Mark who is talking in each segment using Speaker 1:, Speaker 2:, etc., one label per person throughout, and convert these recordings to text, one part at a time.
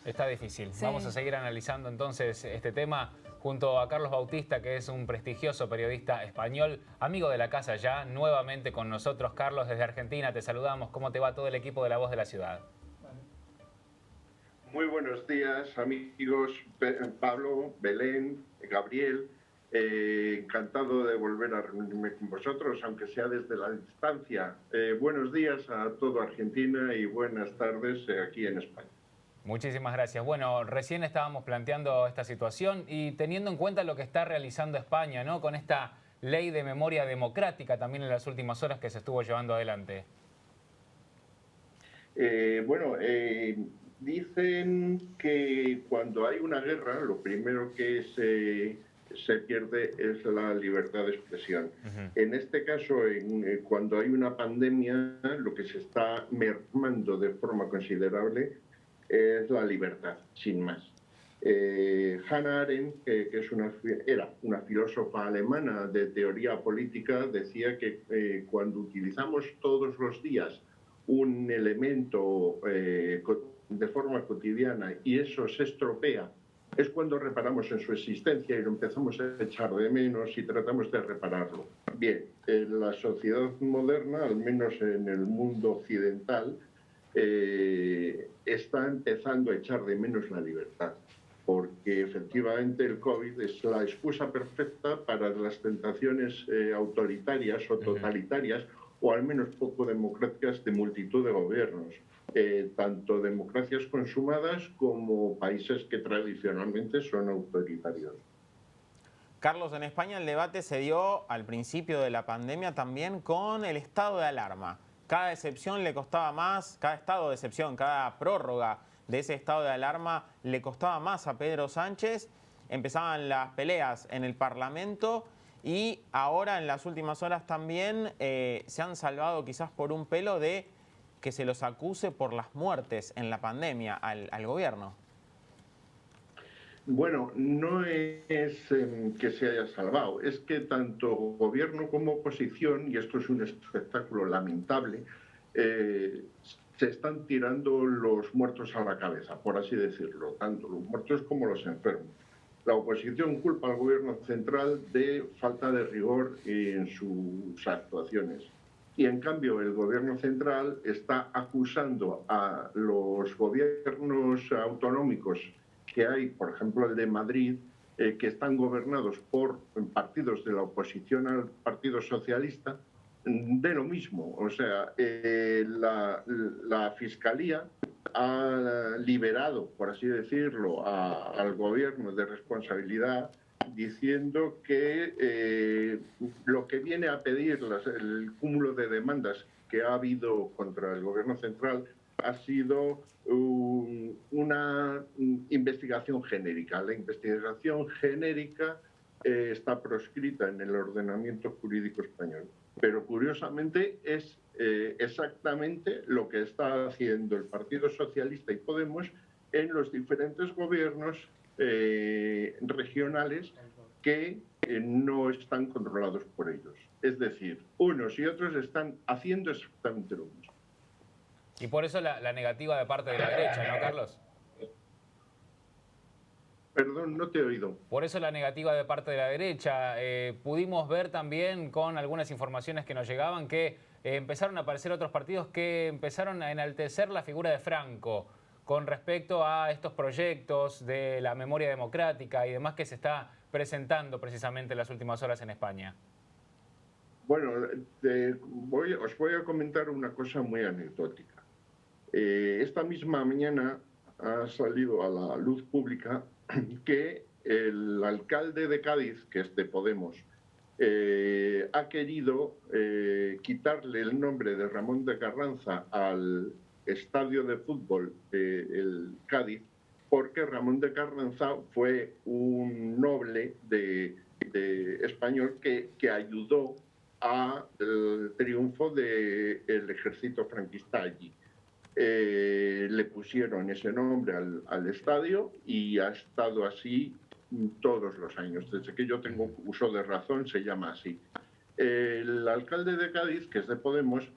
Speaker 1: Está difícil.
Speaker 2: Sí.
Speaker 1: Vamos a seguir analizando entonces este tema junto a Carlos Bautista, que es un prestigioso periodista español, amigo de la casa ya, nuevamente con nosotros. Carlos, desde Argentina te saludamos. ¿Cómo te va todo el equipo de La Voz de la Ciudad?
Speaker 3: Muy buenos días, amigos Pablo, Belén, Gabriel. Encantado de volver a reunirme con vosotros, aunque sea desde la distancia. Buenos días a toda Argentina y buenas tardes aquí en España.
Speaker 1: Muchísimas gracias. Bueno, recién estábamos planteando esta situación y teniendo en cuenta lo que está realizando España, ¿no? Con esta ley de memoria democrática también en las últimas horas que se estuvo llevando adelante.
Speaker 3: Dicen que cuando hay una guerra, lo primero que se pierde es la libertad de expresión. En este caso, cuando hay una pandemia, lo que se está mermando de forma considerable es la libertad, sin más. Hannah Arendt, que era una filósofa alemana de teoría política, decía que cuando utilizamos todos los días un elemento de forma cotidiana y eso se estropea, es cuando reparamos en su existencia y lo empezamos a echar de menos y tratamos de repararlo. Bien, en la sociedad moderna, al menos en el mundo occidental, está empezando a echar de menos la libertad, porque efectivamente el COVID es la excusa perfecta para las tentaciones autoritarias o totalitarias, o al menos poco democráticas, de multitud de gobiernos, tanto democracias consumadas como países que tradicionalmente son autoritarios.
Speaker 4: Carlos, en España el debate se dio al principio de la pandemia también con el estado de alarma. Cada excepción le costaba más, cada estado de excepción, cada prórroga de ese estado de alarma le costaba más a Pedro Sánchez. Empezaban las peleas en el Parlamento y ahora en las últimas horas también se han salvado quizás por un pelo de que se los acuse por las muertes en la pandemia al gobierno.
Speaker 3: Bueno, no es que se haya salvado, es que tanto gobierno como oposición, y esto es un espectáculo lamentable, se están tirando los muertos a la cabeza, por así decirlo, tanto los muertos como los enfermos. La oposición culpa al gobierno central de falta de rigor en sus actuaciones. Y en cambio el gobierno central está acusando a los gobiernos autonómicos que hay, por ejemplo el de Madrid, que están gobernados por partidos de la oposición al Partido Socialista, de lo mismo. O sea, la Fiscalía ha liberado, por así decirlo, al gobierno de responsabilidad, diciendo que lo que viene a pedir el cúmulo de demandas que ha habido contra el gobierno central ha sido una investigación genérica. La investigación genérica está proscrita en el ordenamiento jurídico español. Pero curiosamente es exactamente lo que está haciendo el Partido Socialista y Podemos en los diferentes gobiernos regionales que no están controlados por ellos. Es decir, unos y otros están haciendo exactamente lo mismo.
Speaker 1: Y por eso la negativa de parte de la derecha, ¿no, Carlos?
Speaker 3: Perdón, no te he oído.
Speaker 1: Por eso la negativa de parte de la derecha. Pudimos ver también con algunas informaciones que nos llegaban que empezaron a aparecer otros partidos que empezaron a enaltecer la figura de Franco con respecto a estos proyectos de la memoria democrática y demás que se está presentando precisamente en las últimas horas en España.
Speaker 3: Bueno, os voy a comentar una cosa muy anecdótica. Esta misma mañana ha salido a la luz pública que el alcalde de Cádiz, que es de Podemos, ha querido quitarle el nombre de Ramón de Carranza al estadio de fútbol del Cádiz, porque Ramón de Carranza fue un noble español que ayudó al triunfo del ejército franquista allí. Le pusieron ese nombre al estadio y ha estado así todos los años. Desde que yo tengo uso de razón se llama así. El alcalde de Cádiz, que es de Podemos,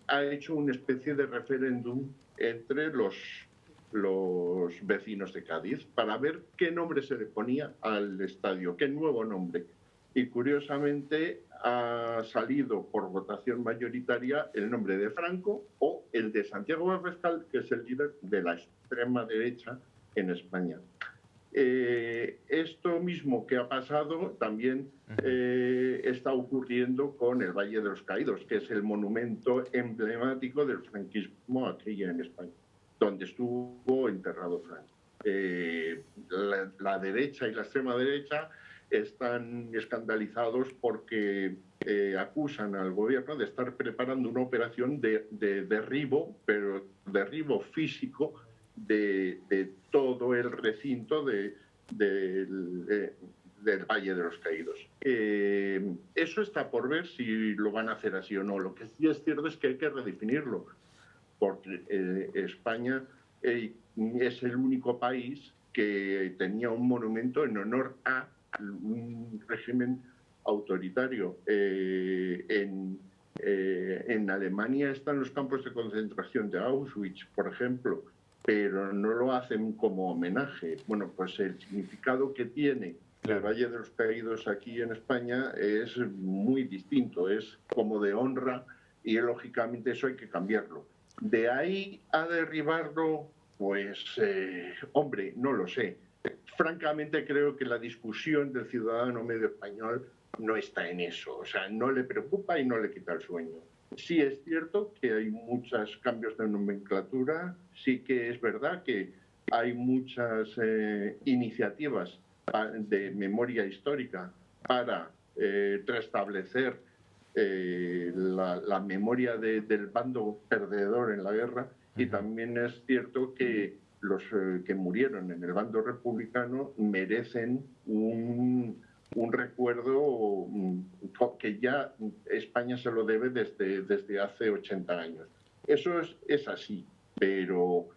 Speaker 3: ha hecho una especie de referéndum entre los los vecinos de Cádiz para ver qué nombre se le ponía al estadio, qué nuevo nombre. Y curiosamente ha salido por votación mayoritaria el nombre de Franco o el de Santiago Abascal, que es el líder de la extrema derecha en España. Esto mismo que ha pasado también está ocurriendo con el Valle de los Caídos, que es el monumento emblemático del franquismo aquí en España, donde estuvo enterrado Franco. La derecha y la extrema derecha están escandalizados porque acusan al gobierno de estar preparando una operación de derribo, pero derribo físico de todo el recinto del Valle de los Caídos. Eso está por ver si lo van a hacer así o no. Lo que sí es cierto es que hay que redefinirlo, porque España es el único país que tenía un monumento en honor a un régimen autoritario. En Alemania están los campos de concentración de Auschwitz, por ejemplo, pero no lo hacen como homenaje. Bueno, pues el significado que tiene el Valle de los Caídos aquí en España es muy distinto, es como de honra y lógicamente eso hay que cambiarlo. De ahí a derribarlo, pues, hombre, no lo sé. Francamente creo que la discusión del ciudadano medio español no está en eso, o sea, no le preocupa y no le quita el sueño. Sí es cierto que hay muchos cambios de nomenclatura, sí que es verdad que hay muchas iniciativas de memoria histórica para restablecer la memoria del bando perdedor en la guerra, y también es cierto que los que murieron en el bando republicano merecen un recuerdo que ya España se lo debe desde hace 80 años. Eso es así, pero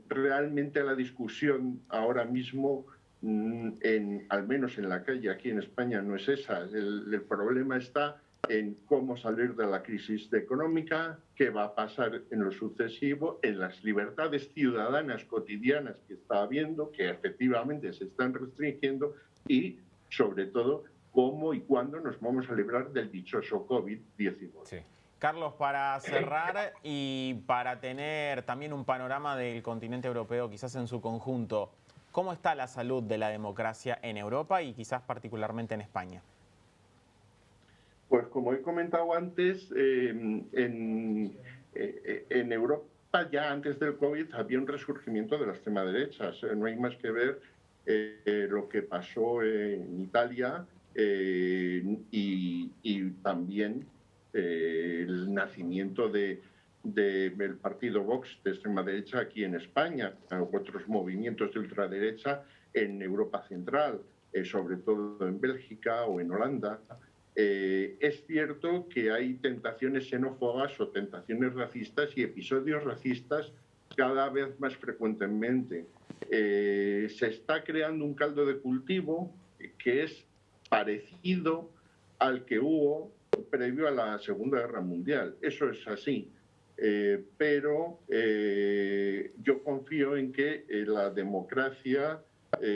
Speaker 3: realmente la discusión ahora mismo, al menos en la calle aquí en España, no es esa. El problema está en cómo salir de la crisis económica, qué va a pasar en lo sucesivo, en las libertades ciudadanas cotidianas que está habiendo, que efectivamente se están restringiendo, y sobre todo cómo y cuándo nos vamos a librar del dichoso COVID-19.
Speaker 4: Sí. Carlos, para cerrar y para tener también un panorama del continente europeo quizás en su conjunto, ¿cómo está la salud de la democracia en Europa y quizás particularmente en España?
Speaker 3: Pues como he comentado antes, en Europa ya antes del COVID había un resurgimiento de la extrema derecha. O sea, no hay más que ver lo que pasó en Italia y también el nacimiento del partido Vox de extrema derecha aquí en España, otros movimientos de ultraderecha en Europa Central, sobre todo en Bélgica o en Holanda. Es cierto que hay tentaciones xenófobas o tentaciones racistas y episodios racistas cada vez más frecuentemente. Se está creando un caldo de cultivo que es parecido al que hubo previo a la Segunda Guerra Mundial. Eso es así. Pero yo confío en que la democracia,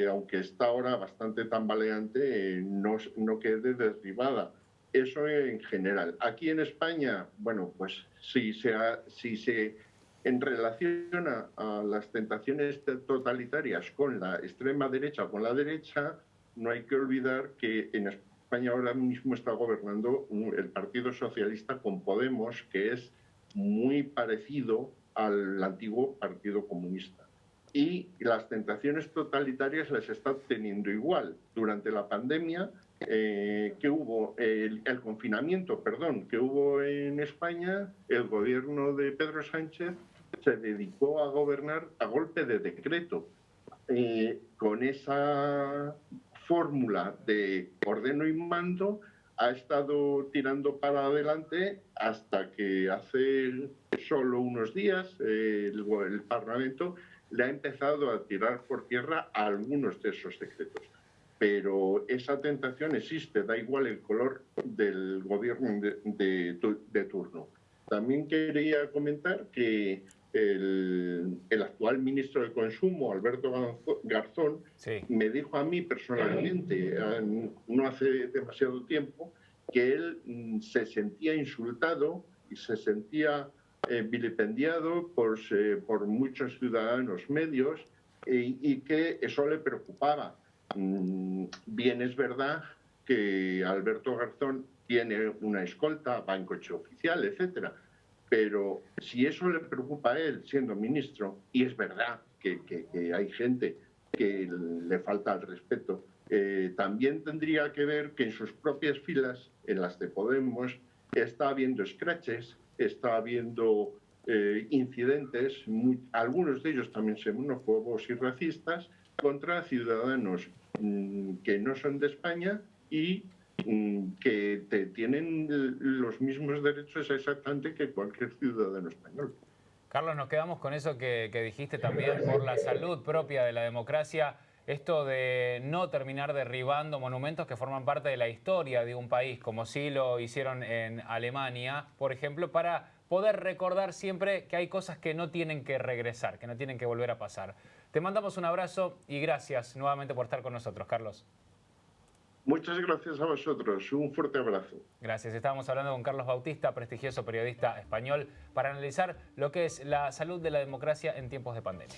Speaker 3: aunque está ahora bastante tambaleante, no quede derribada. Eso en general. Aquí en España, bueno, pues si se en relación a las tentaciones totalitarias con la extrema derecha o con la derecha, no hay que olvidar que en España ahora mismo está gobernando el Partido Socialista con Podemos, que es muy parecido al antiguo Partido Comunista. Y las tentaciones totalitarias las está teniendo igual. Durante la pandemia que hubo, el confinamiento, perdón, que hubo en España, el gobierno de Pedro Sánchez se dedicó a gobernar a golpe de decreto. Con esa fórmula de ordeno y mando ha estado tirando para adelante hasta que hace solo unos días el Parlamento le ha empezado a tirar por tierra a algunos de esos decretos. Pero esa tentación existe, da igual el color del gobierno de turno. También quería comentar que el actual ministro de Consumo, Alberto Garzón,
Speaker 1: Sí.
Speaker 3: me dijo a mí personalmente, no hace demasiado tiempo, que él se sentía insultado y se sentía vilipendiado por muchos ciudadanos medios y que eso le preocupaba. Bien es verdad que Alberto Garzón tiene una escolta, va en coche oficial, etcétera, pero si eso le preocupa a él siendo ministro, y es verdad que hay gente que le falta el respeto, también tendría que ver que en sus propias filas, en las de Podemos, está habiendo escraches, está habiendo incidentes, algunos de ellos también xenófobos y racistas, contra ciudadanos que no son de España y que tienen los mismos derechos exactamente que cualquier ciudadano español.
Speaker 1: Carlos, nos quedamos con eso que dijiste también por la salud propia de la democracia, esto de no terminar derribando monumentos que forman parte de la historia de un país, como sí lo hicieron en Alemania, por ejemplo, para poder recordar siempre que hay cosas que no tienen que regresar, que no tienen que volver a pasar. Te mandamos un abrazo y gracias nuevamente por estar con nosotros, Carlos.
Speaker 3: Muchas gracias a vosotros. Un fuerte abrazo.
Speaker 1: Gracias. Estábamos hablando con Carlos Bautista, prestigioso periodista español, para analizar lo que es la salud de la democracia en tiempos de pandemia.